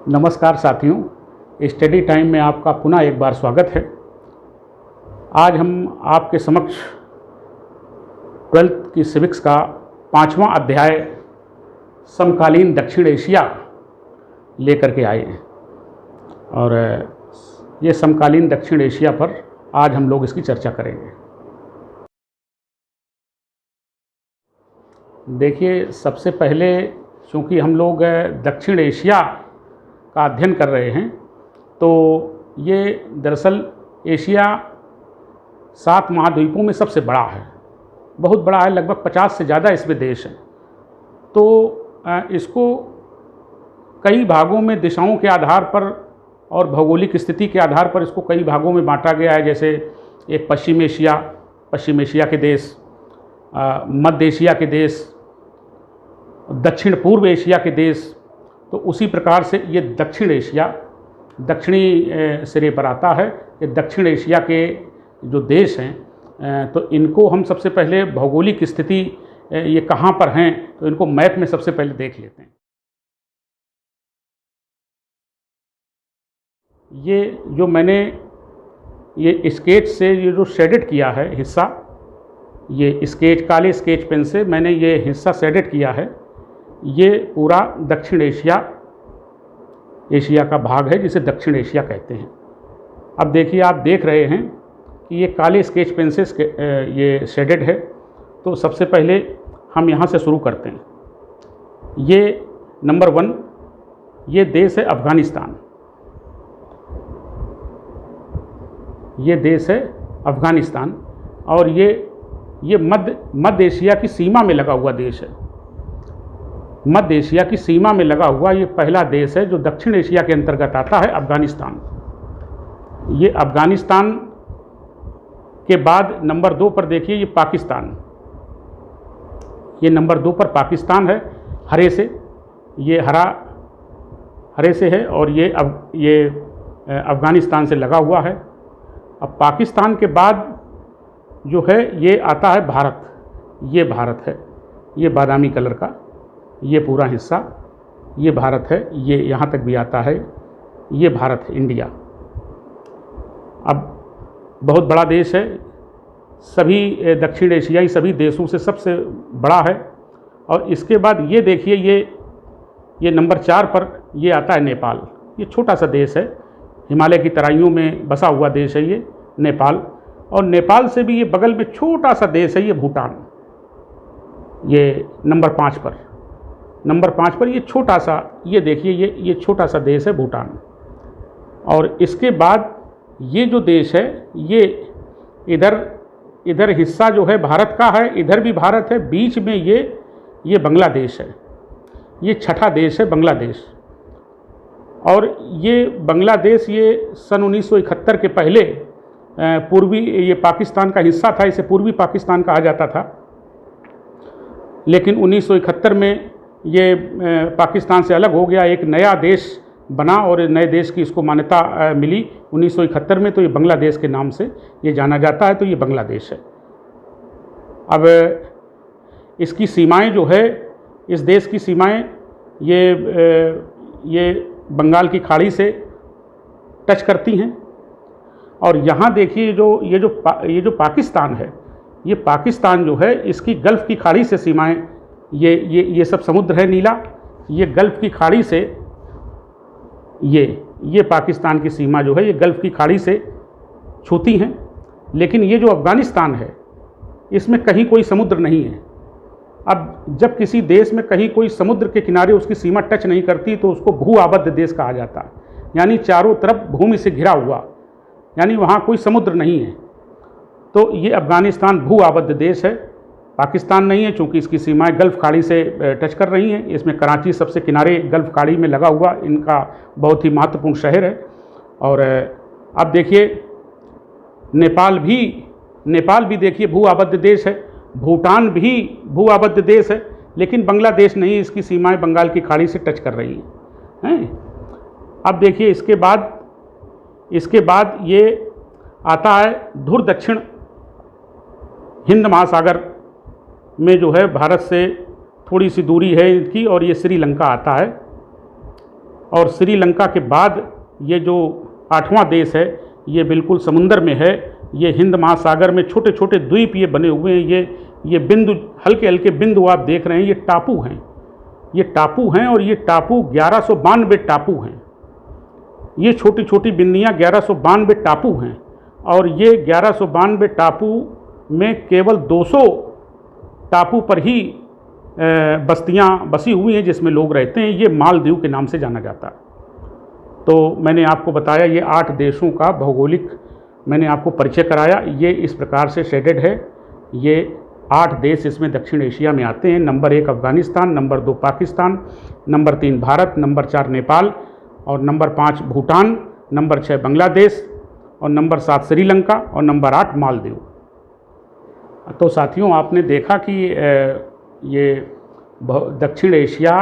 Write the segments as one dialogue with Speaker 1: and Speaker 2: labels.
Speaker 1: नमस्कार साथियों, study time में आपका पुनः एक बार स्वागत है। आज हम आपके समक्ष 12th की सिविक्स का 5वां अध्याय समकालीन दक्षिण एशिया लेकर के आए हैं और ये समकालीन दक्षिण एशिया पर आज हम लोग इसकी चर्चा करेंगे। देखिए, सबसे पहले चूँकि हम लोग दक्षिण एशिया का अध्ययन कर रहे हैं, तो ये दरअसल एशिया 7 महाद्वीपों में सबसे बड़ा है, बहुत बड़ा है। लगभग 50 से ज़्यादा इसमें देश हैं। तो इसको कई भागों में दिशाओं के आधार पर और भौगोलिक स्थिति के आधार पर इसको कई भागों में बांटा गया है। जैसे एक पश्चिम एशिया के देश, मध्य एशिया के देश, दक्षिण पूर्व एशिया के देश। तो उसी प्रकार से ये दक्षिण एशिया दक्षिणी सिरे पर आता है। ये दक्षिण एशिया के जो देश हैं, तो इनको हम सबसे पहले भौगोलिक स्थिति ये कहाँ पर हैं, तो इनको मैप में सबसे पहले देख लेते हैं। ये जो मैंने ये स्केच से ये जो शेडेड किया है हिस्सा, ये स्केच काले स्केच पेन से मैंने ये हिस्सा शेडेड किया है। ये पूरा दक्षिण एशिया का भाग है, जिसे दक्षिण एशिया कहते हैं। अब देखिए, आप देख रहे हैं कि ये काले स्केच पेन से ये शेडेड है। तो सबसे पहले हम यहाँ से शुरू करते हैं। ये नंबर 1 ये देश है अफ़गानिस्तान। ये देश है अफ़गानिस्तान और ये मध्य एशिया की सीमा में लगा हुआ देश है। मध्य एशिया की सीमा में लगा हुआ ये पहला देश है जो दक्षिण एशिया के अंतर्गत आता है, अफ़गानिस्तान। ये अफ़गानिस्तान के बाद नंबर 2 पर देखिए, ये पाकिस्तान। ये नंबर 2 पर पाकिस्तान है, हरे से, ये हरे से है और ये अफ़गानिस्तान से लगा हुआ है। अब पाकिस्तान के बाद जो है ये आता है भारत। ये भारत है, ये बादामी कलर का ये पूरा हिस्सा, ये भारत है। ये यहाँ तक भी आता है, ये भारत है, इंडिया। अब बहुत बड़ा देश है, सभी दक्षिण एशियाई सभी देशों से सबसे बड़ा है। और इसके बाद ये देखिए, ये नंबर 4 पर ये आता है नेपाल। ये छोटा सा देश है, हिमालय की तराइयों में बसा हुआ देश है ये नेपाल। और नेपाल से भी ये बगल में छोटा सा देश है, ये भूटान। ये नंबर 5 पर ये छोटा सा, ये देखिए, ये छोटा सा देश है भूटान। और इसके बाद ये जो देश है, ये इधर हिस्सा जो है भारत का है, इधर भी भारत है, बीच में ये बांग्लादेश है। ये छठा देश है बांग्लादेश। और ये बांग्लादेश ये सन 1971 के पहले पूर्वी ये पाकिस्तान का हिस्सा था, इसे पूर्वी पाकिस्तान कहा जाता था। लेकिन 1971 में ये पाकिस्तान से अलग हो गया, एक नया देश बना और नए देश की इसको मान्यता मिली 1971 में। तो ये बांग्लादेश के नाम से ये जाना जाता है। तो ये बांग्लादेश है। अब इसकी सीमाएं जो है, इस देश की सीमाएं ये बंगाल की खाड़ी से टच करती हैं। और यहाँ देखिए, ये जो पाकिस्तान है, ये पाकिस्तान जो है, इसकी गल्फ़ की खाड़ी से सीमाएं, ये सब समुद्र है नीला, ये गल्फ़ की खाड़ी से ये पाकिस्तान की सीमा जो है, ये गल्फ़ की खाड़ी से छूती हैं। लेकिन ये जो अफ़गानिस्तान है, इसमें कहीं कोई समुद्र नहीं है। अब जब किसी देश में कहीं कोई समुद्र के किनारे उसकी सीमा टच नहीं करती, तो उसको भू आबद्ध देश कहा जाता है। यानी चारों तरफ भूमि से घिरा हुआ, यानी वहाँ कोई समुद्र नहीं है। तो ये अफ़गानिस्तान भू आबद्ध देश है, पाकिस्तान नहीं है, चूँकि इसकी सीमाएं गल्फ़ खाड़ी से टच कर रही हैं। इसमें कराची सबसे किनारे गल्फ़ खाड़ी में लगा हुआ इनका बहुत ही महत्वपूर्ण शहर है। और अब देखिए, नेपाल भी देखिए भू आबद्ध देश है, भूटान भी भू आबद्ध देश है, लेकिन बांग्लादेश नहीं, इसकी सीमाएं बंगाल की खाड़ी से टच कर रही हैं। अब देखिए, इसके बाद ये आता है धुर दक्षिण हिंद महासागर में, जो है भारत से थोड़ी सी दूरी है इनकी, और ये श्रीलंका आता है। और श्रीलंका के बाद ये जो 8वां देश है ये बिल्कुल समुंदर में है। ये हिंद महासागर में छोटे छोटे द्वीप ये बने हुए हैं। ये बिंदु, हल्के हल्के बिंदु आप देख रहे हैं, ये टापू हैं। ये टापू हैं और ये टापू 1192 टापू हैं। ये छोटी छोटी बिंदियाँ 1192 टापू हैं और ये 1192 टापू में केवल 200 टापू पर ही बस्तियाँ बसी हुई हैं जिसमें लोग रहते हैं। ये मालदीव के नाम से जाना जाता है। तो मैंने आपको बताया ये 8 देशों का भौगोलिक मैंने आपको परिचय कराया। ये इस प्रकार से शेडेड है। ये 8 देश इसमें दक्षिण एशिया में आते हैं। Number 1 Afghanistan, number 2 Pakistan, number 3 Bharat, number 4 Nepal और नंबर 5 भूटान, नंबर 6 बांग्लादेश और नंबर 7 श्रीलंका और नंबर 8 मालदीव। तो साथियों, आपने देखा कि ये दक्षिण एशिया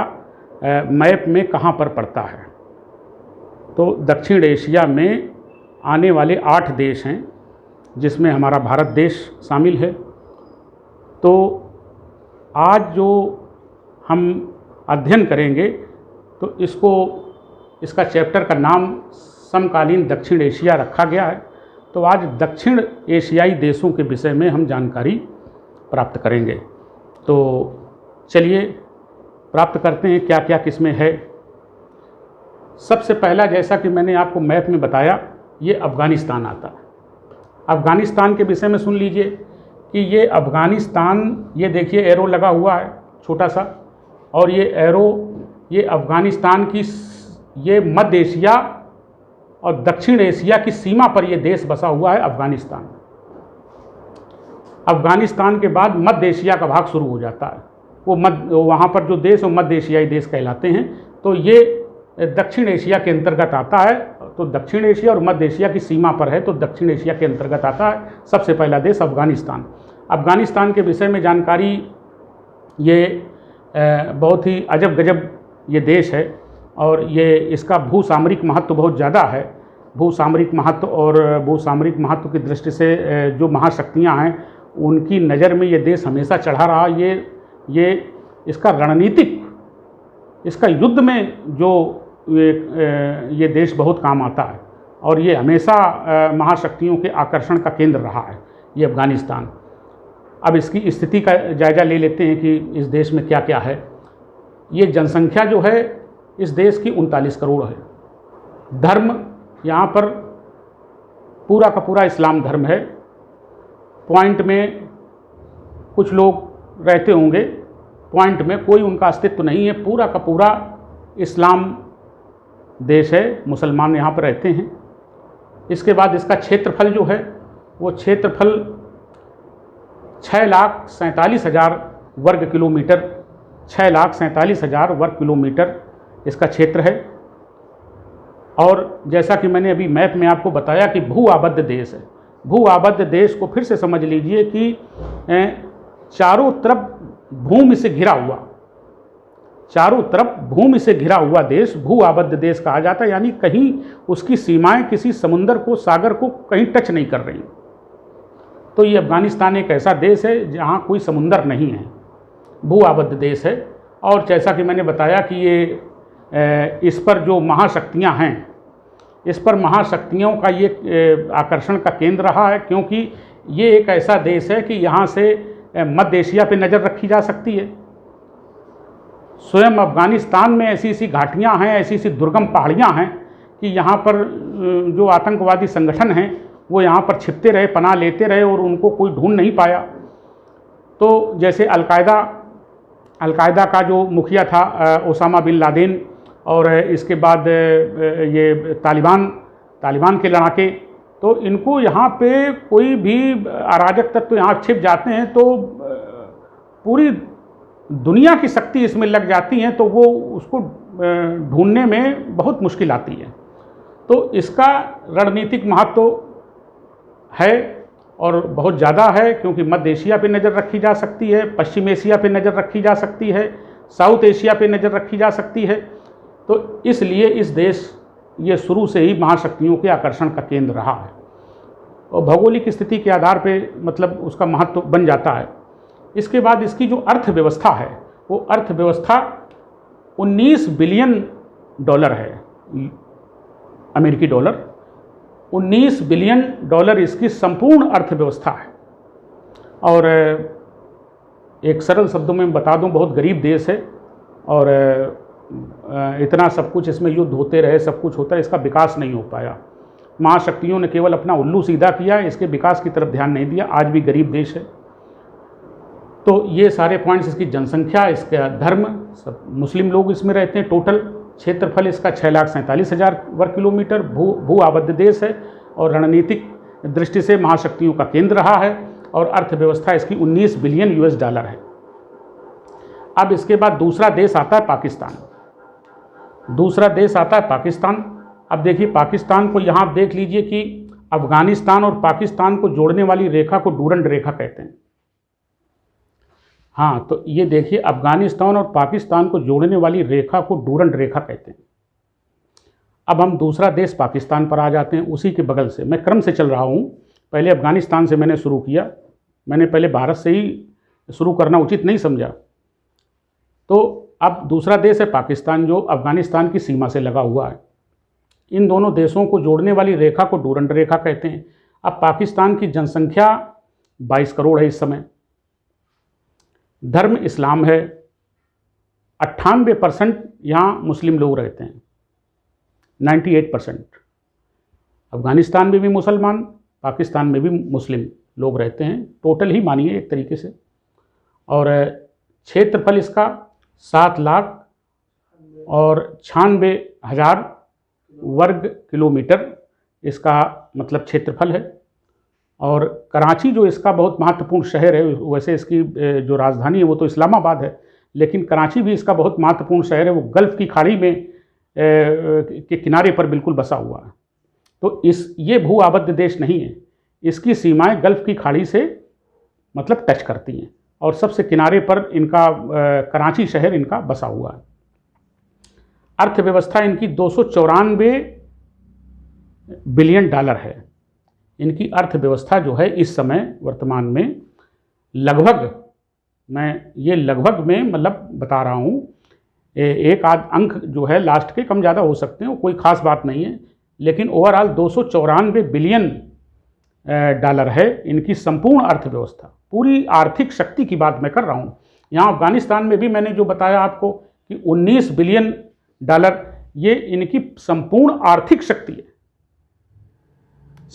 Speaker 1: मैप में कहाँ पर पड़ता है। तो दक्षिण एशिया में आने वाले 8 देश हैं जिसमें हमारा भारत देश शामिल है। तो आज जो हम अध्ययन करेंगे तो इसका चैप्टर का नाम समकालीन दक्षिण एशिया रखा गया है। तो आज दक्षिण एशियाई देशों के विषय में हम जानकारी प्राप्त करेंगे। तो चलिए प्राप्त करते हैं क्या क्या किसमें है। सबसे पहला, जैसा कि मैंने आपको मैप में बताया, ये अफ़गानिस्तान आता है। अफ़गानिस्तान के विषय में सुन लीजिए कि ये अफ़गानिस्तान, ये देखिए एरो लगा हुआ है छोटा सा, और ये एरो ये अफ़गानिस्तान की, ये मध्य एशिया और दक्षिण एशिया की सीमा पर ये देश बसा हुआ है अफ़गानिस्तान। अफ़गानिस्तान के बाद मध्य एशिया का भाग शुरू हो जाता है। वहाँ पर जो देश वो मध्य एशियाई देश कहलाते हैं। तो ये दक्षिण एशिया के अंतर्गत आता है। तो दक्षिण एशिया और मध्य एशिया की सीमा पर है, तो दक्षिण एशिया के अंतर्गत आता है। सबसे पहला देश अफ़गानिस्तान। अफ़गानिस्तान के विषय में जानकारी, ये बहुत ही अजब गजब ये देश है और ये इसका भूसामरिक महत्व बहुत ज़्यादा है। भूसामरिक महत्व और भूसामरिक महत्व की दृष्टि से जो महाशक्तियाँ हैं उनकी नज़र में ये देश हमेशा चढ़ा रहा। ये इसका रणनीतिक, इसका युद्ध में जो ये देश बहुत काम आता है और ये हमेशा महाशक्तियों के आकर्षण का केंद्र रहा है ये अफ़गानिस्तान। अब इसकी स्थिति का जायज़ा ले लेते हैं कि इस देश में क्या क्या है। ये जनसंख्या जो है इस देश की 39 करोड़ है। धर्म यहाँ पर पूरा का पूरा इस्लाम धर्म है। पॉइंट में कुछ लोग रहते होंगे, पॉइंट में कोई उनका अस्तित्व नहीं है। पूरा का पूरा इस्लाम देश है, मुसलमान यहाँ पर रहते हैं। इसके बाद इसका क्षेत्रफल जो है वो क्षेत्रफल 6,47,000 वर्ग किलोमीटर, 6,47,000 वर्ग किलोमीटर इसका क्षेत्र है। और जैसा कि मैंने अभी मैप में आपको बताया कि भू आबद्ध देश है। भू आबद्ध देश को फिर से समझ लीजिए कि चारों तरफ भूमि से घिरा हुआ, चारों तरफ भूमि से घिरा हुआ देश भू आबद्ध देश कहा जाता है। यानी कहीं उसकी सीमाएं किसी समुंदर को, सागर को कहीं टच नहीं कर रही। तो ये अफ़गानिस्तान एक ऐसा देश है जहाँ कोई समुंदर नहीं है, भू आबद्ध देश है। और जैसा कि मैंने बताया कि ये इस पर जो महाशक्तियाँ हैं, इस पर महाशक्तियों का ये आकर्षण का केंद्र रहा है, क्योंकि ये एक ऐसा देश है कि यहाँ से मध्य एशिया पे नज़र रखी जा सकती है। स्वयं अफ़गानिस्तान में ऐसी ऐसी घाटियाँ हैं, ऐसी ऐसी दुर्गम पहाड़ियाँ हैं कि यहाँ पर जो आतंकवादी संगठन हैं वो यहाँ पर छिपते रहे, पनाह लेते रहे और उनको कोई ढूंढ नहीं पाया। तो जैसे अलकायदा का जो मुखिया था ओसामा बिन लादेन, और इसके बाद ये तालिबान के लड़ाके, तो इनको यहाँ पे कोई भी अराजक तत्व यहाँ छिप जाते हैं तो पूरी दुनिया की शक्ति इसमें लग जाती है, तो वो उसको ढूंढने में बहुत मुश्किल आती है। तो इसका रणनीतिक महत्व है और बहुत ज़्यादा है, क्योंकि मध्य एशिया पे नज़र रखी जा सकती है, पश्चिम एशिया पे नज़र रखी जा सकती है, साउथ एशिया पे नज़र रखी जा सकती है। तो इसलिए इस देश ये शुरू से ही महाशक्तियों के आकर्षण का केंद्र रहा है और भौगोलिक स्थिति के आधार पे मतलब उसका महत्व बन जाता है। इसके बाद इसकी जो अर्थव्यवस्था है वो अर्थव्यवस्था 19 बिलियन डॉलर है, अमेरिकी डॉलर। 19 बिलियन डॉलर इसकी संपूर्ण अर्थव्यवस्था है। और एक सरल शब्दों में बता दूं, बहुत गरीब देश है और इतना सब कुछ इसमें युद्ध होते रहे, सब कुछ होता है, इसका विकास नहीं हो पाया। महाशक्तियों ने केवल अपना उल्लू सीधा किया, इसके विकास की तरफ ध्यान नहीं दिया। आज भी गरीब देश है। तो ये सारे पॉइंट्स, इसकी जनसंख्या, इसका धर्म, सब मुस्लिम लोग इसमें रहते हैं। टोटल क्षेत्रफल इसका 6,47,000 वर्ग किलोमीटर। भू आबद्ध देश है और रणनीतिक दृष्टि से महाशक्तियों का केंद्र रहा है। और अर्थव्यवस्था इसकी 19 बिलियन यूएस डॉलर है। अब इसके बाद दूसरा देश आता है पाकिस्तान। दूसरा देश आता है पाकिस्तान। अब देखिए पाकिस्तान को, यहाँ आप देख लीजिए कि अफगानिस्तान और पाकिस्तान को जोड़ने वाली रेखा को डूरंड रेखा कहते हैं। हाँ, तो ये देखिए अफगानिस्तान और पाकिस्तान को जोड़ने वाली रेखा को डूरंड रेखा कहते हैं। अब हम दूसरा देश पाकिस्तान पर आ जाते हैं, उसी के बगल से। मैं क्रम से चल रहा हूँ, पहले अफगानिस्तान से मैंने शुरू किया। मैंने पहले भारत से ही शुरू करना उचित नहीं समझा। तो अब दूसरा देश है पाकिस्तान, जो अफगानिस्तान की सीमा से लगा हुआ है। इन दोनों देशों को जोड़ने वाली रेखा को डूरंड रेखा कहते हैं। अब पाकिस्तान की जनसंख्या 22 करोड़ है इस समय। धर्म इस्लाम है। 98% यहाँ मुस्लिम लोग रहते हैं, 98%। अफगानिस्तान में भी मुसलमान, पाकिस्तान में भी मुस्लिम लोग रहते हैं, टोटल ही मानिए एक तरीके से। और क्षेत्रफल इसका 7,96,000 वर्ग किलोमीटर इसका मतलब क्षेत्रफल है। और कराची जो इसका बहुत महत्वपूर्ण शहर है, वैसे इसकी जो राजधानी है वो तो इस्लामाबाद है, लेकिन कराची भी इसका बहुत महत्वपूर्ण शहर है। वो गल्फ़ की खाड़ी में के किनारे पर बिल्कुल बसा हुआ है। तो ये भू आबद्ध देश नहीं है, इसकी सीमाएं गल्फ़ की खाड़ी से मतलब टच करती हैं। और सबसे किनारे पर इनका कराची शहर इनका बसा हुआ है। अर्थव्यवस्था इनकी 294 बिलियन डॉलर है। इनकी अर्थव्यवस्था जो है इस समय वर्तमान में लगभग, मैं ये लगभग में मतलब बता रहा हूँ, एक आध अंक जो है लास्ट के कम ज़्यादा हो सकते हैं, वो कोई ख़ास बात नहीं है, लेकिन ओवरऑल 294 बिलियन डॉलर है इनकी संपूर्ण अर्थव्यवस्था। पूरी आर्थिक शक्ति की बात मैं कर रहा हूँ। यहाँ अफगानिस्तान में भी मैंने जो बताया आपको कि 19 बिलियन डॉलर, ये इनकी संपूर्ण आर्थिक शक्ति है।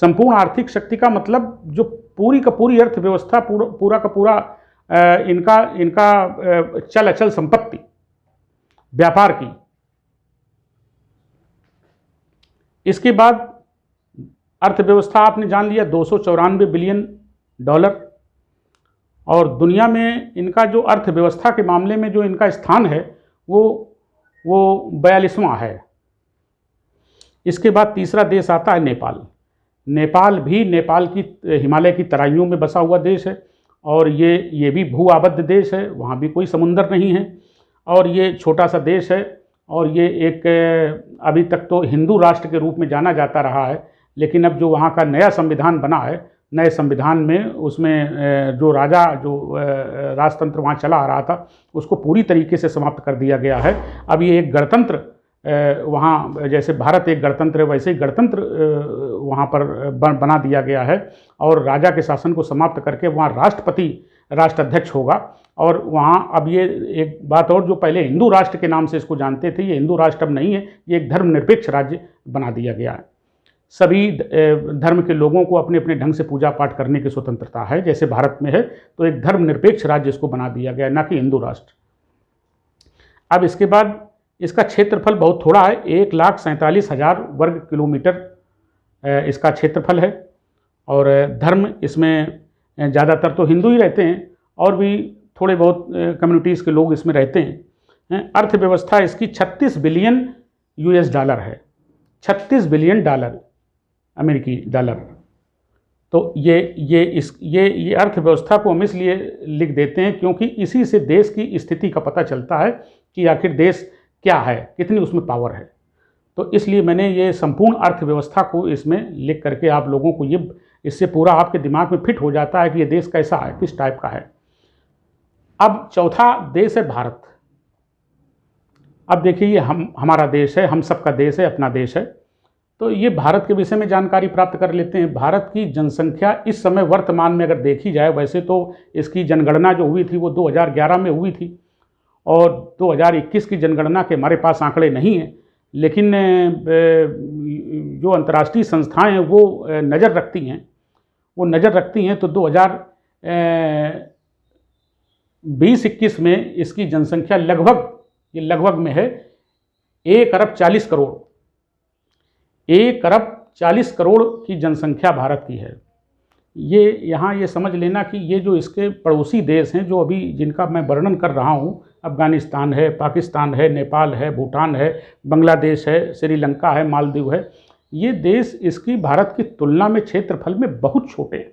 Speaker 1: संपूर्ण आर्थिक शक्ति का मतलब जो पूरी का पूरी अर्थव्यवस्था, पूरा का पूरा इनका चल अचल संपत्ति व्यापार की। इसके बाद अर्थव्यवस्था आपने जान लिया 294 बिलियन डॉलर। और दुनिया में इनका जो अर्थव्यवस्था के मामले में जो इनका स्थान है वो 42वां है। इसके बाद तीसरा देश आता है नेपाल। नेपाल की हिमालय की तराइयों में बसा हुआ देश है और ये भी भू आबद्ध देश है, वहाँ भी कोई समुंदर नहीं है और ये छोटा सा देश है। और ये एक अभी तक तो हिंदू राष्ट्र के रूप में जाना जाता रहा है, लेकिन अब जो वहाँ का नया संविधान बना है, नए संविधान में उसमें जो राजा जो राजतंत्र वहाँ चला आ रहा था उसको पूरी तरीके से समाप्त कर दिया गया है। अब ये एक गणतंत्र, वहाँ जैसे भारत एक गणतंत्र है वैसे ही गणतंत्र वहाँ पर बना दिया गया है और राजा के शासन को समाप्त करके वहाँ राष्ट्रपति राष्ट्राध्यक्ष होगा। और वहाँ अब ये एक बात और, जो पहले हिंदू राष्ट्र के नाम से इसको जानते थे, ये हिंदू राष्ट्र अब नहीं है, ये एक धर्मनिरपेक्ष राज्य बना दिया गया है। सभी धर्म के लोगों को अपने अपने ढंग से पूजा पाठ करने की स्वतंत्रता है, जैसे भारत में है। तो एक धर्मनिरपेक्ष राज्य इसको बना दिया गया है, ना कि हिंदू राष्ट्र। अब इसके बाद इसका क्षेत्रफल बहुत थोड़ा है, 1,47,000 वर्ग किलोमीटर इसका क्षेत्रफल है। और धर्म इसमें ज़्यादातर तो हिंदू ही रहते हैं और भी थोड़े बहुत कम्युनिटीज़ के लोग इसमें रहते हैं। अर्थव्यवस्था इसकी 36 बिलियन यूएस डॉलर है, 36 बिलियन डॉलर अमेरिकी डॉलर। तो ये अर्थव्यवस्था को हम इसलिए लिख देते हैं क्योंकि इसी से देश की स्थिति का पता चलता है कि आखिर देश क्या है, कितनी उसमें पावर है। तो इसलिए मैंने ये संपूर्ण अर्थव्यवस्था को इसमें लिख करके आप लोगों को ये, इससे पूरा आपके दिमाग में फिट हो जाता है कि ये देश कैसा है, किस टाइप का है। अब चौथा देश है भारत। अब देखिए, ये हमारा देश है, हम सबका देश है, अपना देश है। तो ये भारत के विषय में जानकारी प्राप्त कर लेते हैं। भारत की जनसंख्या इस समय वर्तमान में अगर देखी जाए, वैसे तो इसकी जनगणना जो हुई थी वो 2011 में हुई थी, और 2021 की जनगणना के हमारे पास आंकड़े नहीं हैं, लेकिन जो अंतर्राष्ट्रीय संस्थाएं हैं वो नज़र रखती हैं, तो 2020-21 में इसकी जनसंख्या लगभग में है 1 अरब 40 करोड़। 1 अरब 40 करोड़ की जनसंख्या भारत की है। ये यहाँ ये समझ लेना कि ये जो इसके पड़ोसी देश हैं, जो अभी जिनका मैं वर्णन कर रहा हूँ, अफ़गानिस्तान है, पाकिस्तान है, नेपाल है, भूटान है, बांग्लादेश है, श्रीलंका है, मालदीव है, ये देश इसकी भारत की तुलना में क्षेत्रफल में बहुत छोटे हैं,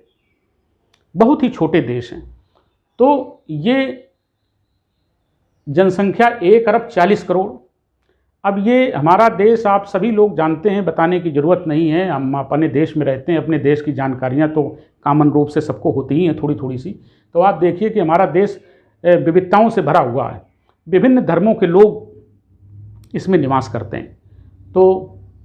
Speaker 1: बहुत ही छोटे देश हैं। तो ये जनसंख्या 1 अरब 40 करोड़। अब ये हमारा देश आप सभी लोग जानते हैं, बताने की ज़रूरत नहीं है, हम अपने देश में रहते हैं, अपने देश की जानकारियाँ तो कॉमन रूप से सबको होती ही हैं थोड़ी थोड़ी सी। तो आप देखिए कि हमारा देश विविधताओं से भरा हुआ है, विभिन्न धर्मों के लोग इसमें निवास करते हैं। तो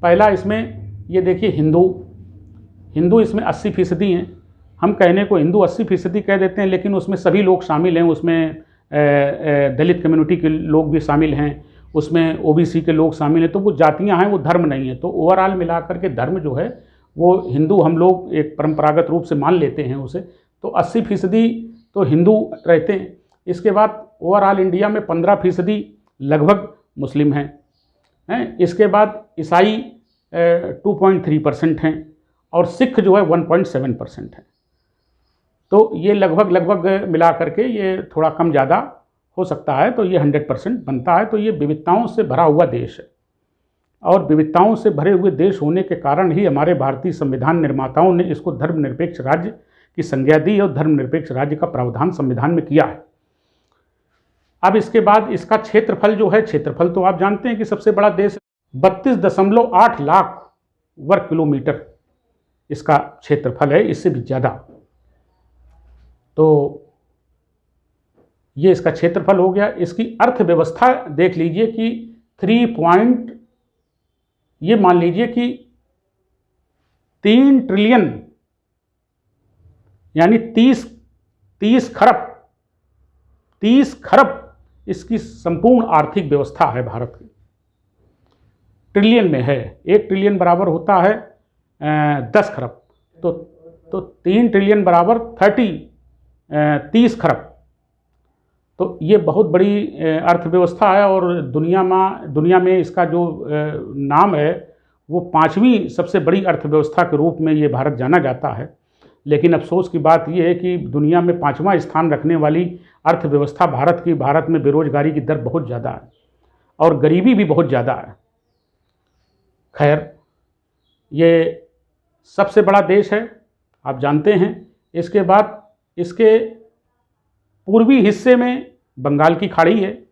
Speaker 1: पहला इसमें ये देखिए, हिंदू इसमें 80% हैं। हम कहने को हिंदू 80% कह देते हैं, लेकिन उसमें सभी लोग शामिल हैं, उसमें दलित कम्युनिटी के लोग भी शामिल हैं, उसमें ओबीसी के लोग शामिल हैं। तो वो जातियां हैं, वो धर्म नहीं है। तो ओवरऑल मिलाकर के धर्म जो है वो हिंदू हम लोग एक परंपरागत रूप से मान लेते हैं उसे। तो 80% तो हिंदू रहते हैं। इसके बाद ओवरऑल इंडिया में 15% लगभग मुस्लिम हैं। इसके बाद ईसाई 2.3% हैं, और सिख जो है 1.7% है। तो ये लगभग मिला करके ये थोड़ा कम ज़्यादा हो सकता है, तो ये 100% बनता है। तो ये विविधताओं से भरा हुआ देश है, और विविधताओं से भरे हुए देश होने के कारण ही हमारे भारतीय संविधान निर्माताओं ने इसको धर्मनिरपेक्ष राज्य की संज्ञा दी, और धर्मनिरपेक्ष राज्य का प्रावधान संविधान में किया है। अब इसके बाद इसका क्षेत्रफल जो है, क्षेत्रफल तो आप जानते हैं कि सबसे बड़ा देश 32.8 लाख वर्ग किलोमीटर इसका क्षेत्रफल है, इससे भी ज़्यादा। तो ये इसका क्षेत्रफल हो गया। इसकी अर्थव्यवस्था देख लीजिए कि ये मान लीजिए कि 3 ट्रिलियन यानी 30 खरब इसकी संपूर्ण आर्थिक व्यवस्था है भारत की। ट्रिलियन में है, 1 ट्रिलियन बराबर होता है 10 खरब, तो 3 ट्रिलियन बराबर 30 खरब। तो ये बहुत बड़ी अर्थव्यवस्था है, और दुनिया में इसका जो नाम है वो 5वीं सबसे बड़ी अर्थव्यवस्था के रूप में ये भारत जाना जाता है। लेकिन अफसोस की बात ये है कि दुनिया में 5वां स्थान रखने वाली अर्थव्यवस्था भारत में बेरोजगारी की दर बहुत ज़्यादा है, और गरीबी भी बहुत ज़्यादा है। खैर, ये सबसे बड़ा देश है, आप जानते हैं। इसके बाद इसके पूर्वी हिस्से में बंगाल की खाड़ी है,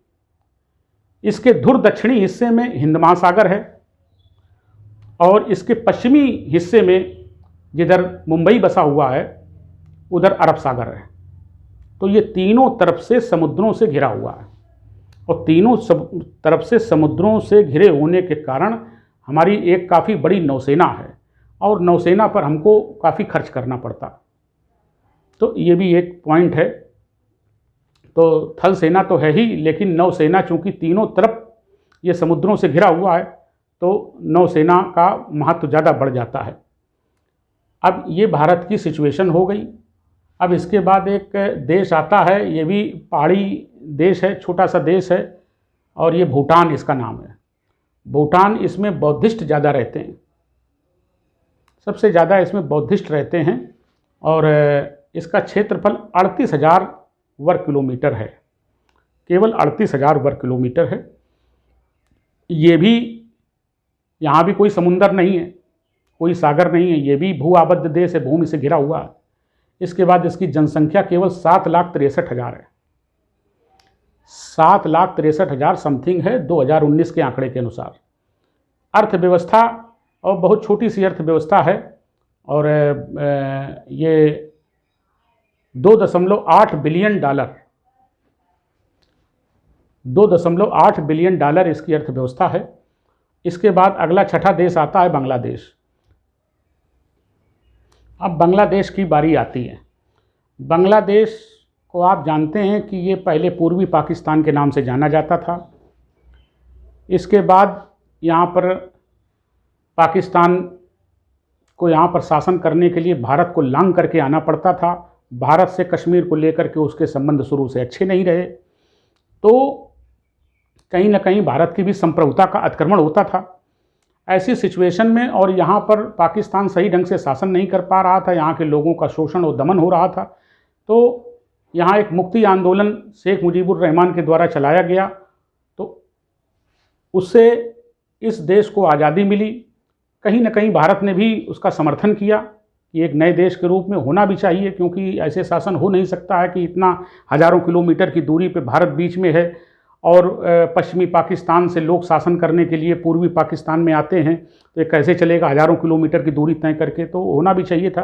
Speaker 1: इसके धुर दक्षिणी हिस्से में हिंद महासागर है, और इसके पश्चिमी हिस्से में जिधर मुंबई बसा हुआ है उधर अरब सागर है। तो ये तीनों तरफ से समुद्रों से घिरा हुआ है, और तीनों तरफ से समुद्रों से घिरे होने के कारण हमारी एक काफ़ी बड़ी नौसेना है, और नौसेना पर हमको काफ़ी खर्च करना पड़ता। तो ये भी एक पॉइंट है। तो थल सेना तो है ही, लेकिन नौसेना चूँकि तीनों तरफ ये समुद्रों से घिरा हुआ है, तो नौसेना का महत्व ज़्यादा बढ़ जाता है। अब ये भारत की सिचुएशन हो गई। अब इसके बाद एक देश आता है, ये भी पहाड़ी देश है, छोटा सा देश है, और ये भूटान इसका नाम है। भूटान, इसमें बौद्धिस्ट ज़्यादा रहते हैं, सबसे ज़्यादा इसमें बौद्धिस्ट रहते हैं, और इसका क्षेत्रफल 38,000 वर्ग किलोमीटर है, केवल 38,000 वर्ग किलोमीटर है। ये भी, यहाँ भी कोई समुंदर नहीं है, कोई सागर नहीं है, ये भी भू आबद्ध देश है, भूमि से घिरा हुआ है। इसके बाद इसकी जनसंख्या केवल 7,63,000 है, 7,63,000 समथिंग है 2019 के आंकड़े के अनुसार। अर्थव्यवस्था और बहुत छोटी सी अर्थव्यवस्था है, और ये $2.8 बिलियन $2.8 बिलियन इसकी अर्थव्यवस्था है। इसके बाद अगला छठा देश आता है बांग्लादेश। अब बांग्लादेश की बारी आती है। बांग्लादेश को आप जानते हैं कि ये पहले पूर्वी पाकिस्तान के नाम से जाना जाता था। इसके बाद यहाँ पर पाकिस्तान को यहाँ पर शासन करने के लिए भारत को लांघ करके आना पड़ता था। भारत से कश्मीर को लेकर के उसके संबंध शुरू से अच्छे नहीं रहे, तो कहीं ना कहीं भारत की भी संप्रभुता का अतिक्रमण होता था। ऐसी सिचुएशन में और यहाँ पर पाकिस्तान सही ढंग से शासन नहीं कर पा रहा था, यहाँ के लोगों का शोषण और दमन हो रहा था, तो यहाँ एक मुक्ति आंदोलन शेख मुजीबुर रहमान के द्वारा चलाया गया। तो उससे इस देश को आज़ादी मिली। कहीं ना कहीं भारत ने भी उसका समर्थन किया कि एक नए देश के रूप में होना भी चाहिए, क्योंकि ऐसे शासन हो नहीं सकता है कि इतना हज़ारों किलोमीटर की दूरी पे भारत बीच में है और पश्चिमी पाकिस्तान से लोग शासन करने के लिए पूर्वी पाकिस्तान में आते हैं, तो ये कैसे चलेगा हज़ारों किलोमीटर की दूरी तय करके, तो होना भी चाहिए था।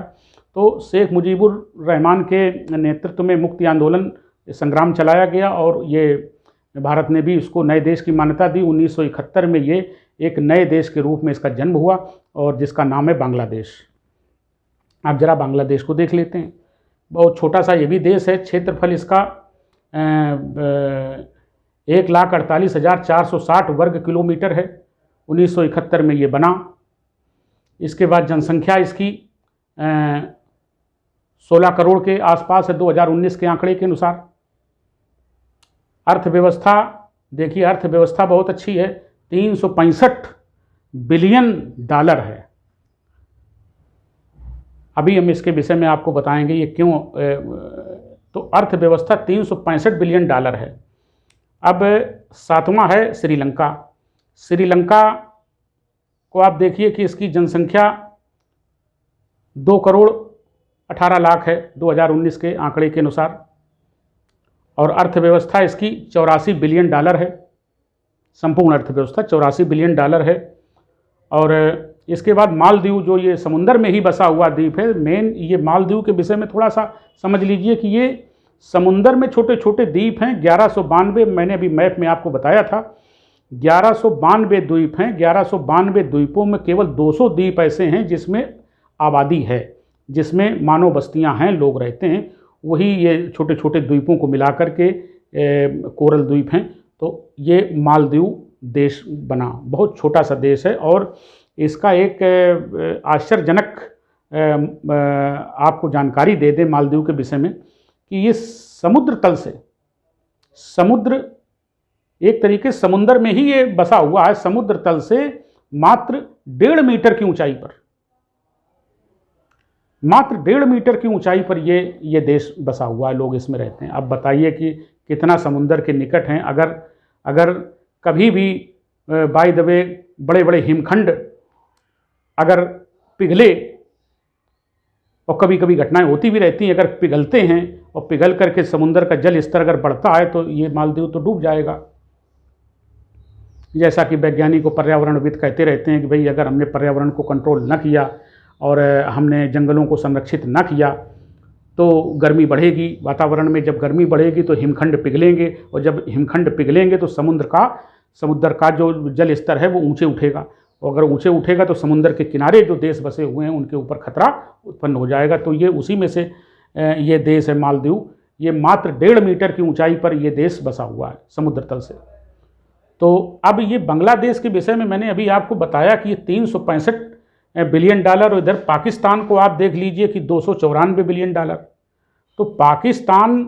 Speaker 1: तो शेख मुजीबुर रहमान के नेतृत्व में मुक्ति आंदोलन संग्राम चलाया गया और ये भारत ने भी इसको नए देश की मान्यता दी। 1971 में ये एक नए देश के रूप में इसका जन्म हुआ और जिसका नाम है बांग्लादेश। आप ज़रा बांग्लादेश को देख लेते हैं। बहुत छोटा सा ये भी देश है। क्षेत्रफल इसका 1,48,460 वर्ग किलोमीटर है। 1971 में ये बना। इसके बाद जनसंख्या इसकी 16 करोड़ के आसपास है 2019 के आंकड़े के अनुसार। अर्थव्यवस्था देखिए, अर्थव्यवस्था बहुत अच्छी है, $365 बिलियन है। अभी हम इसके विषय में आपको बताएंगे ये क्यों। तो अर्थव्यवस्था $365 बिलियन है। अब सातवां है श्रीलंका। श्रीलंका को आप देखिए कि इसकी जनसंख्या 2 करोड़ 18 लाख है 2019 के आंकड़े के अनुसार और अर्थव्यवस्था इसकी $84 बिलियन है। संपूर्ण अर्थव्यवस्था $84 बिलियन है। और इसके बाद मालदीव, जो ये समुंदर में ही बसा हुआ द्वीप है। मेन ये मालदीव के विषय में थोड़ा सा समझ लीजिए कि ये समुंदर में छोटे छोटे द्वीप हैं। 1192, मैंने अभी मैप में आपको बताया था, 1192 द्वीप हैं। 1192 द्वीपों में केवल 200 द्वीप ऐसे हैं जिसमें आबादी है, जिसमें मानव बस्तियां हैं, लोग रहते हैं। वही ये छोटे छोटे द्वीपों को मिलाकर के कोरल द्वीप हैं। तो ये मालदीव देश बना। बहुत छोटा सा देश है और इसका एक आश्चर्यजनक आपको जानकारी दे दें मालदीव के विषय में कि ये समुद्र तल से, समुद्र एक तरीके समुद्र में ही ये बसा हुआ है। समुद्र तल से मात्र 1.5 मीटर की ऊंचाई पर, मात्र 1.5 मीटर की ऊंचाई पर ये देश बसा हुआ है, लोग इसमें रहते हैं। अब बताइए कि कितना समुद्र के निकट हैं। अगर कभी भी बाय द वे बड़े बड़े हिमखंड अगर पिघले, और कभी कभी घटनाएं होती भी रहती हैं, अगर पिघलते हैं और पिघल करके समुद्र का जल स्तर अगर बढ़ता है तो ये मालदीव तो डूब जाएगा। जैसा कि वैज्ञानिक और पर्यावरणविद कहते रहते हैं कि भाई अगर हमने पर्यावरण को कंट्रोल न किया और हमने जंगलों को संरक्षित न किया तो गर्मी बढ़ेगी। वातावरण में जब गर्मी बढ़ेगी तो हिमखंड पिघलेंगे और जब हिमखंड पिघलेंगे तो समुद्र का जो जल स्तर है वो ऊंचे उठेगा, और अगर ऊंचे उठेगा तो समुद्र के किनारे जो देश बसे हुए हैं उनके ऊपर खतरा उत्पन्न हो जाएगा। तो ये उसी में से ये देश है मालदीव। ये मात्र 1.5 मीटर की ऊंचाई पर ये देश बसा हुआ है समुद्र तल से। तो अब ये बांग्लादेश के विषय में मैंने अभी आपको बताया कि ये $365 बिलियन और इधर पाकिस्तान को आप देख लीजिए कि $294 बिलियन। तो पाकिस्तान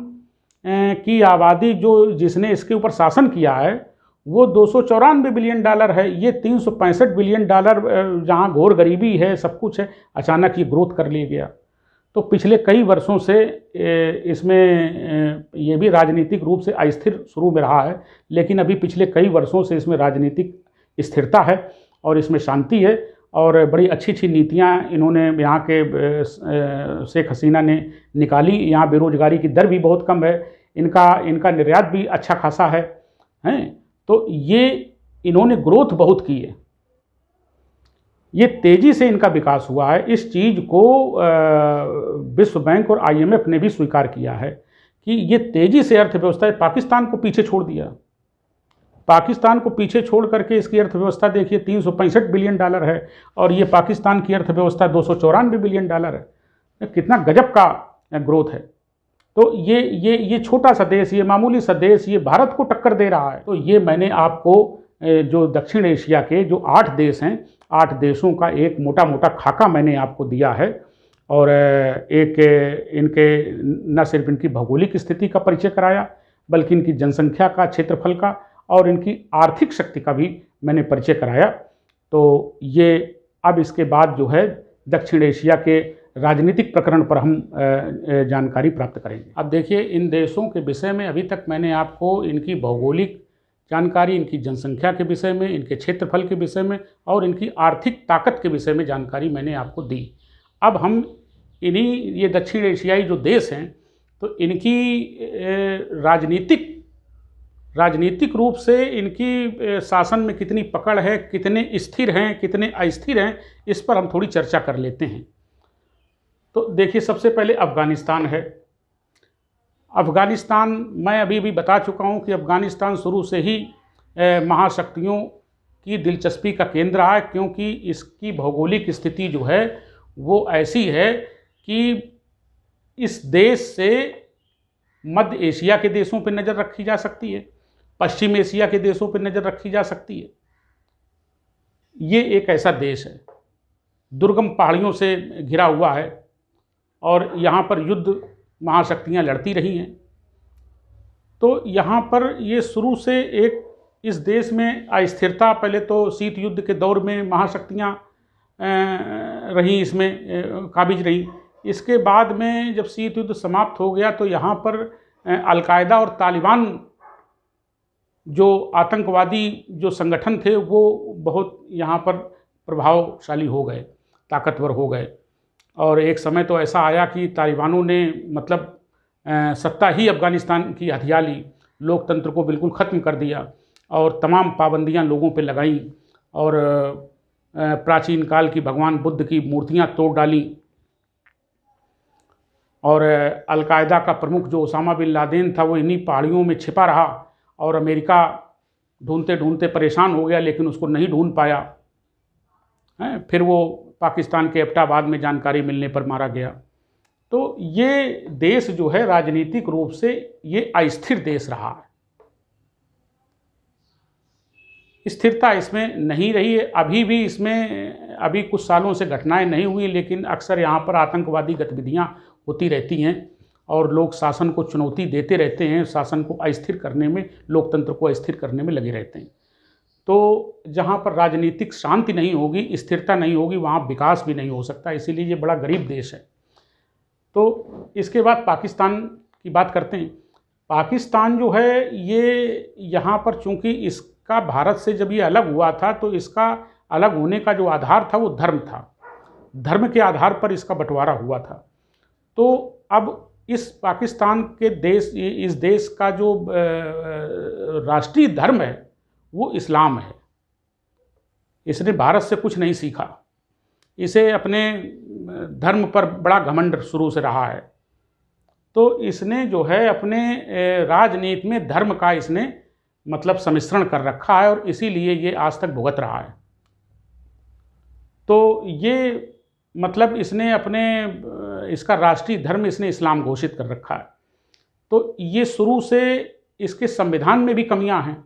Speaker 1: की आबादी जिसने इसके ऊपर शासन किया है वो $294 बिलियन है। ये $365 बिलियन जहाँ घोर गरीबी है, सब कुछ है, अचानक ये ग्रोथ कर लिया गया। तो पिछले कई वर्षों से इसमें ये भी राजनीतिक रूप से अस्थिर शुरू में रहा है, लेकिन अभी पिछले कई वर्षों से इसमें राजनीतिक स्थिरता है और इसमें शांति है और बड़ी अच्छी अच्छी नीतियाँ इन्होंने यहाँ के शेख हसीना ने निकाली। यहाँ बेरोजगारी की दर भी बहुत कम है, इनका निर्यात भी अच्छा खासा है, हैं। तो ये इन्होंने ग्रोथ बहुत की है, ये तेज़ी से इनका विकास हुआ है। इस चीज़ को विश्व बैंक और IMF ने भी स्वीकार किया है कि ये तेज़ी से अर्थव्यवस्था पाकिस्तान को पीछे छोड़ दिया। पाकिस्तान को पीछे छोड़ करके इसकी अर्थव्यवस्था देखिए $365 बिलियन है, और ये पाकिस्तान की अर्थव्यवस्था $294 बिलियन है। कितना गजब का ग्रोथ है। तो ये छोटा सा देश, ये मामूली सा देश, ये भारत को टक्कर दे रहा है। तो ये मैंने आपको जो दक्षिण एशिया के जो 8 देश हैं, 8 देशों का एक मोटा मोटा खाका मैंने आपको दिया है। और एक इनके न सिर्फ इनकी भौगोलिक स्थिति का परिचय कराया, बल्कि इनकी जनसंख्या का, क्षेत्रफल का और इनकी आर्थिक शक्ति का भी मैंने परिचय कराया। तो ये अब इसके बाद जो है दक्षिण एशिया के राजनीतिक प्रकरण पर हम जानकारी प्राप्त करेंगे। अब देखिए, इन देशों के विषय में अभी तक मैंने आपको इनकी भौगोलिक जानकारी, इनकी जनसंख्या के विषय में, इनके क्षेत्रफल के विषय में और इनकी आर्थिक ताकत के विषय में जानकारी मैंने आपको दी। अब हम ये दक्षिण एशियाई जो देश हैं, तो इनकी राजनीतिक रूप से इनकी शासन में कितनी पकड़ है, कितने स्थिर हैं, कितने अस्थिर हैं, इस पर हम थोड़ी चर्चा कर लेते हैं। तो देखिए, सबसे पहले अफ़गानिस्तान है। अफ़गानिस्तान, मैं अभी भी बता चुका हूँ कि अफ़गानिस्तान शुरू से ही महाशक्तियों की दिलचस्पी का केंद्र रहा है, क्योंकि इसकी भौगोलिक स्थिति जो है वो ऐसी है कि इस देश से मध्य एशिया के देशों पर नज़र रखी जा सकती है, पश्चिम एशिया के देशों पर नज़र रखी जा सकती है। ये एक ऐसा देश है, दुर्गम पहाड़ियों से घिरा हुआ है और यहाँ पर युद्ध महाशक्तियाँ लड़ती रही हैं। तो यहाँ पर ये शुरू से एक इस देश में अस्थिरता, पहले तो शीत युद्ध के दौर में महाशक्तियाँ रही, इसमें काबिज रही। इसके बाद में जब शीत युद्ध समाप्त हो गया तो यहाँ पर अलकायदा और तालिबान जो आतंकवादी जो संगठन थे वो बहुत यहाँ पर प्रभावशाली हो गए, ताकतवर हो गए। और एक समय तो ऐसा आया कि तालिबानों ने मतलब सत्ता ही अफ़गानिस्तान की हथिया ली, लोकतंत्र को बिल्कुल ख़त्म कर दिया और तमाम पाबंदियां लोगों पे लगाई और प्राचीन काल की भगवान बुद्ध की मूर्तियां तोड़ डाली। और अलकायदा का प्रमुख जो ओसामा बिन लादेन था वो इन्हीं पहाड़ियों में छिपा रहा और अमेरिका ढूंढते ढूंढते परेशान हो गया, लेकिन उसको नहीं ढूंढ पाया। फिर वो पाकिस्तान के एबटाबाद में जानकारी मिलने पर मारा गया। तो ये देश जो है राजनीतिक रूप से ये अस्थिर देश रहा है, स्थिरता इसमें नहीं रही है। अभी भी इसमें अभी कुछ सालों से घटनाएं नहीं हुई, लेकिन अक्सर यहाँ पर आतंकवादी गतिविधियाँ होती रहती हैं और लोग शासन को चुनौती देते रहते हैं, शासन को अस्थिर करने में, लोकतंत्र को अस्थिर करने में लगे रहते हैं। तो जहाँ पर राजनीतिक शांति नहीं होगी, स्थिरता नहीं होगी, वहाँ विकास भी नहीं हो सकता। इसीलिए ये बड़ा गरीब देश है। तो इसके बाद पाकिस्तान की बात करते हैं। पाकिस्तान जो है ये यहाँ पर चूँकि इसका भारत से जब ये अलग हुआ था तो इसका अलग होने का जो आधार था वो धर्म था, धर्म के आधार पर इसका बंटवारा हुआ था। तो अब इस पाकिस्तान के देश, इस देश का जो राष्ट्रीय धर्म है वो इस्लाम है। इसने भारत से कुछ नहीं सीखा, इसे अपने धर्म पर बड़ा घमंड शुरू से रहा है। तो इसने जो है अपने राजनीति में धर्म का इसने मतलब सम्मिश्रण कर रखा है और इसीलिए ये आज तक भुगत रहा है। तो ये मतलब इसने अपने इसका राष्ट्रीय धर्म इसने इस्लाम घोषित कर रखा है। तो ये शुरू से इसके संविधान में भी कमियां हैं।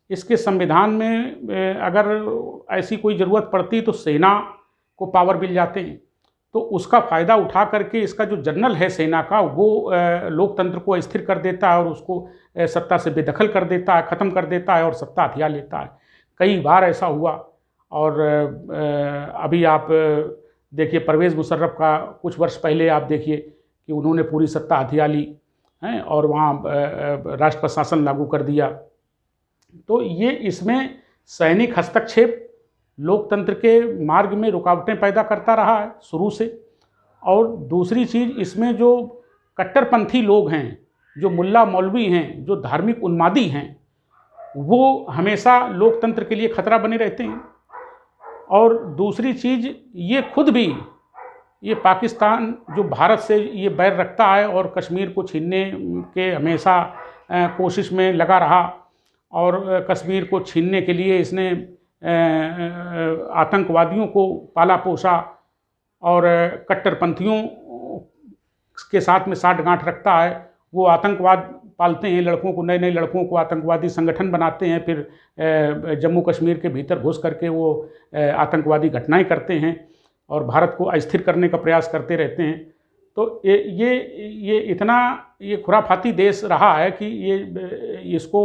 Speaker 1: इसके संविधान में अगर ऐसी कोई ज़रूरत पड़ती तो सेना को पावर मिल जाते हैं, तो उसका फ़ायदा उठा करके इसका जो जनरल है सेना का वो लोकतंत्र को अस्थिर कर देता है और उसको सत्ता से बेदखल कर देता है, ख़त्म कर देता है और सत्ता हथिया लेता है। कई बार ऐसा हुआ। और अभी आप देखिए परवेज़ मुशर्रफ का कुछ वर्ष पहले आप देखिए कि उन्होंने पूरी सत्ता हथिया ली है और वहाँ राष्ट्र प्रशासन लागू कर दिया। तो ये इसमें सैनिक हस्तक्षेप लोकतंत्र के मार्ग में रुकावटें पैदा करता रहा है शुरू से। और दूसरी चीज़, इसमें जो कट्टरपंथी लोग हैं, जो मुल्ला मौलवी हैं, जो धार्मिक उन्मादी हैं, वो हमेशा लोकतंत्र के लिए खतरा बने रहते हैं। और दूसरी चीज़, ये खुद भी, ये पाकिस्तान जो भारत से ये बैर रखता है और कश्मीर को छीनने के हमेशा कोशिश में लगा रहा और कश्मीर को छीनने के लिए इसने आतंकवादियों को पाला पोसा और कट्टरपंथियों के साथ में साठगांठ रखता है। वो आतंकवाद पालते हैं, लड़कों को, नए नए लड़कों को आतंकवादी संगठन बनाते हैं, फिर जम्मू कश्मीर के भीतर घुस करके वो आतंकवादी घटनाएं करते हैं और भारत को अस्थिर करने का प्रयास करते रहते हैं। तो ये इतना ये खुराफाती देश रहा है कि इसको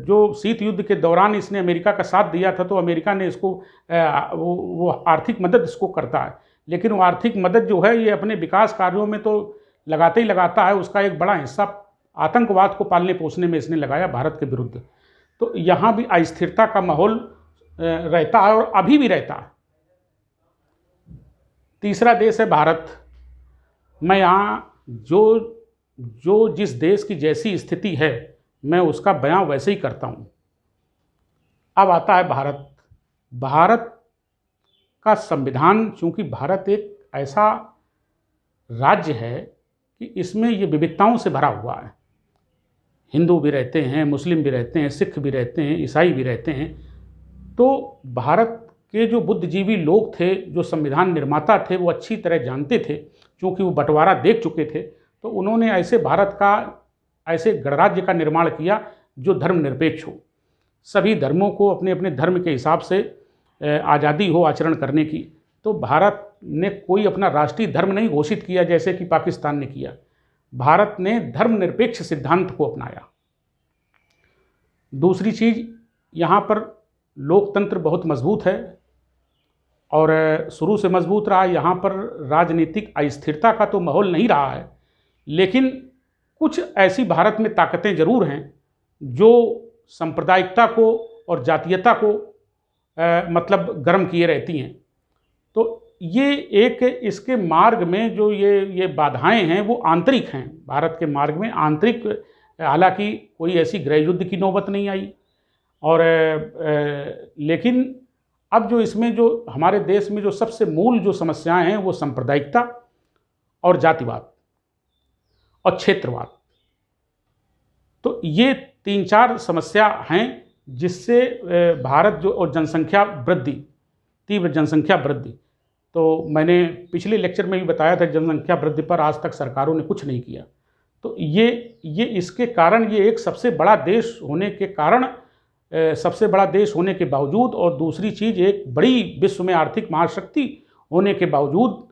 Speaker 1: जो शीत युद्ध के दौरान इसने अमेरिका का साथ दिया था, तो अमेरिका ने इसको वो आर्थिक मदद इसको करता है, लेकिन वो आर्थिक मदद जो है ये अपने विकास कार्यों में तो लगाते ही लगाता है, उसका एक बड़ा हिस्सा आतंकवाद को पालने पोसने में इसने लगाया भारत के विरुद्ध। तो यहाँ भी अस्थिरता का माहौल रहता है और अभी भी रहता है। तीसरा देश है भारत। मैं यहाँ जो जिस देश की जैसी स्थिति है मैं उसका बयां वैसे ही करता हूँ। अब आता है भारत। भारत का संविधान, चूँकि भारत एक ऐसा राज्य है कि इसमें ये विविधताओं से भरा हुआ है। हिंदू भी रहते हैं, मुस्लिम भी रहते हैं, सिख भी रहते हैं, ईसाई भी रहते हैं। तो भारत के जो बुद्धिजीवी लोग थे, जो संविधान निर्माता थे, वो अच्छी तरह जानते थे, क्योंकि वो बंटवारा देख चुके थे। तो उन्होंने ऐसे भारत का, ऐसे गणराज्य का निर्माण किया जो धर्मनिरपेक्ष हो, सभी धर्मों को अपने अपने धर्म के हिसाब से आज़ादी हो आचरण करने की। तो भारत ने कोई अपना राष्ट्रीय धर्म नहीं घोषित किया जैसे कि पाकिस्तान ने किया। भारत ने धर्मनिरपेक्ष सिद्धांत को अपनाया। दूसरी चीज़, यहाँ पर लोकतंत्र बहुत मजबूत है और शुरू से मजबूत रहा। यहाँ पर राजनीतिक अस्थिरता का तो माहौल नहीं रहा है, लेकिन कुछ ऐसी भारत में ताकतें जरूर हैं जो सांप्रदायिकता को और जातीयता को मतलब गर्म किए रहती हैं। तो ये एक इसके मार्ग में जो ये बाधाएं हैं वो आंतरिक हैं। भारत के मार्ग में आंतरिक, हालांकि कोई ऐसी गृह युद्ध की नौबत नहीं आई और लेकिन अब जो इसमें जो हमारे देश में जो सबसे मूल जो समस्याएं हैं वो सांप्रदायिकता और जातिवाद और क्षेत्रवाद। तो ये 3-4 समस्या हैं जिससे भारत जो, और जनसंख्या वृद्धि, तीव्र जनसंख्या वृद्धि। तो मैंने पिछले लेक्चर में भी बताया था, जनसंख्या वृद्धि पर आज तक सरकारों ने कुछ नहीं किया। तो ये इसके कारण, ये एक सबसे बड़ा देश होने के कारण, सबसे बड़ा देश होने के बावजूद, और दूसरी चीज़ एक बड़ी विश्व में आर्थिक महाशक्ति होने के बावजूद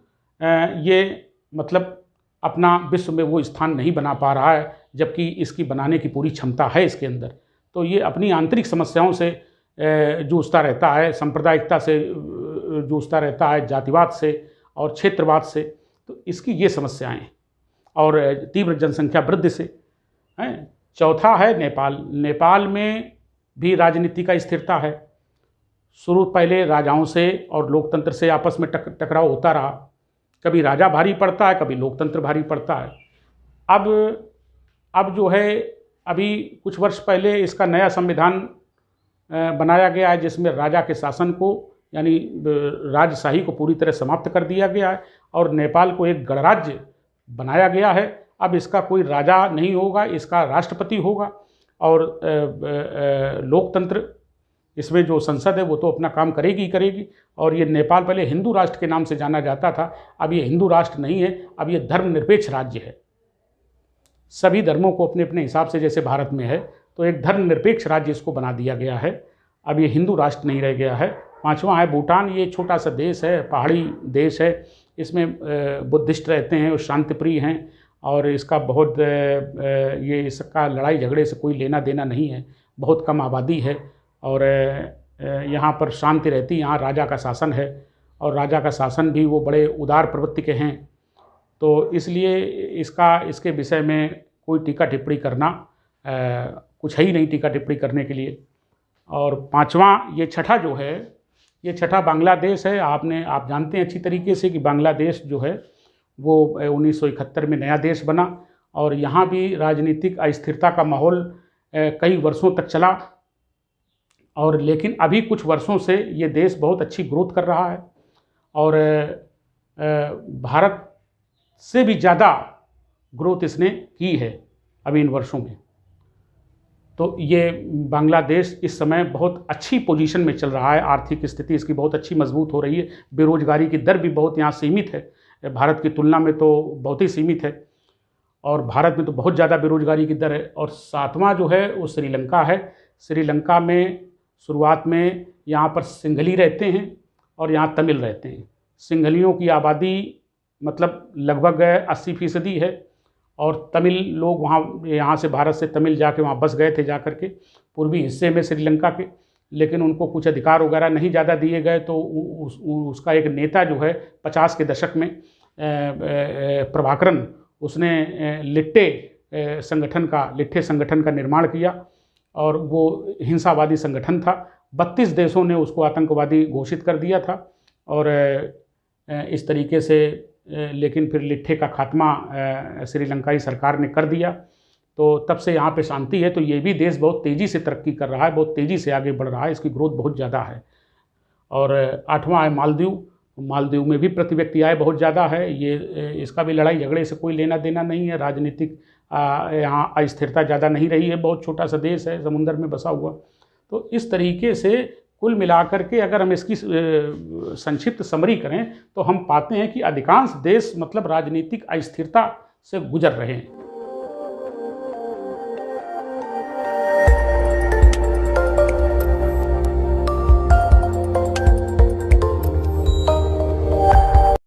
Speaker 1: ये मतलब अपना विश्व में वो स्थान नहीं बना पा रहा है, जबकि इसकी बनाने की पूरी क्षमता है इसके अंदर। तो ये अपनी आंतरिक समस्याओं से जूझता रहता है, सांप्रदायिकता से जूझता रहता है, जातिवाद से और क्षेत्रवाद से। तो इसकी ये समस्याएं और तीव्र जनसंख्या वृद्धि से हैं। चौथा है नेपाल। नेपाल में भी राजनीति का स्थिरता है। शुरू पहले राजाओं से और लोकतंत्र से आपस में टकराव होता रहा। कभी राजा भारी पड़ता है, कभी लोकतंत्र भारी पड़ता है। अब जो है, अभी कुछ वर्ष पहले इसका नया संविधान बनाया गया है, जिसमें राजा के शासन को, यानी राजशाही को पूरी तरह समाप्त कर दिया गया है और नेपाल को एक गणराज्य बनाया गया है। अब इसका कोई राजा नहीं होगा, इसका राष्ट्रपति होगा और लोकतंत्र, इसमें जो संसद है वो तो अपना काम करेगी ही करेगी। और ये नेपाल पहले हिंदू राष्ट्र के नाम से जाना जाता था, अब ये हिंदू राष्ट्र नहीं है, अब ये धर्मनिरपेक्ष राज्य है। सभी धर्मों को अपने अपने हिसाब से, जैसे भारत में है, तो एक धर्मनिरपेक्ष राज्य इसको बना दिया गया है। अब ये हिंदू राष्ट्र नहीं रह गया है। पांचवा है भूटान। ये छोटा सा देश है, पहाड़ी देश है, इसमें बुद्धिस्ट रहते हैं और शांतिप्रिय हैं और इसका बहुत ये इसका लड़ाई झगड़े से कोई लेना देना नहीं है। बहुत कम आबादी है और यहाँ पर शांति रहती है। यहाँ राजा का शासन है और राजा का शासन भी वो बड़े उदार प्रवृत्ति के हैं। तो इसलिए इसके विषय में कोई टीका टिप्पणी करना कुछ है ही नहीं टीका टिप्पणी करने के लिए। और पांचवा, ये छठा जो है, ये छठा बांग्लादेश है। आप जानते हैं अच्छी तरीके से कि बांग्लादेश जो है वो 1971 में नया देश बना और यहाँ भी राजनीतिक अस्थिरता का माहौल कई वर्षों तक चला। और लेकिन अभी कुछ वर्षों से ये देश बहुत अच्छी ग्रोथ कर रहा है और भारत से भी ज़्यादा ग्रोथ इसने की है अभी इन वर्षों में। तो ये बांग्लादेश इस समय बहुत अच्छी पोजीशन में चल रहा है, आर्थिक स्थिति इसकी बहुत अच्छी मजबूत हो रही है, बेरोजगारी की दर भी बहुत यहाँ सीमित है, भारत की तुलना में तो बहुत ही सीमित है, और भारत में तो बहुत ज़्यादा बेरोजगारी की दर है। और सातवां जो है वो श्रीलंका है। श्रीलंका में शुरुआत में यहाँ पर सिंघली रहते हैं और यहाँ तमिल रहते हैं। सिंघलियों की आबादी मतलब लगभग 80% है, और तमिल लोग वहाँ यहाँ से भारत से तमिल जाके वहाँ बस गए थे जा कर के पूर्वी हिस्से में श्रीलंका के, लेकिन उनको कुछ अधिकार वगैरह नहीं ज़्यादा दिए गए। तो उसका एक नेता जो है 50 के दशक में प्रभाकरन, उसने लिट्टे संगठन का निर्माण किया, और वो हिंसावादी संगठन था। 32 देशों ने उसको आतंकवादी घोषित कर दिया था, और इस तरीके से लेकिन फिर लिट्टे का खात्मा श्रीलंकाई सरकार ने कर दिया। तो तब से यहाँ पे शांति है। तो ये भी देश बहुत तेज़ी से तरक्की कर रहा है, बहुत तेज़ी से आगे बढ़ रहा है, इसकी ग्रोथ बहुत ज़्यादा है। और 8वां है मालदीव। मालदीव में भी प्रति व्यक्ति आय बहुत ज़्यादा है। ये इसका भी लड़ाई झगड़े से कोई लेना देना नहीं है, राजनीतिक यहाँ अस्थिरता ज़्यादा नहीं रही है, बहुत छोटा सा देश है समुंदर में बसा हुआ। तो इस तरीके से कुल मिलाकर के अगर हम इसकी संक्षिप्त समरी करें तो हम पाते हैं कि अधिकांश देश मतलब राजनीतिक अस्थिरता से गुजर रहे हैं।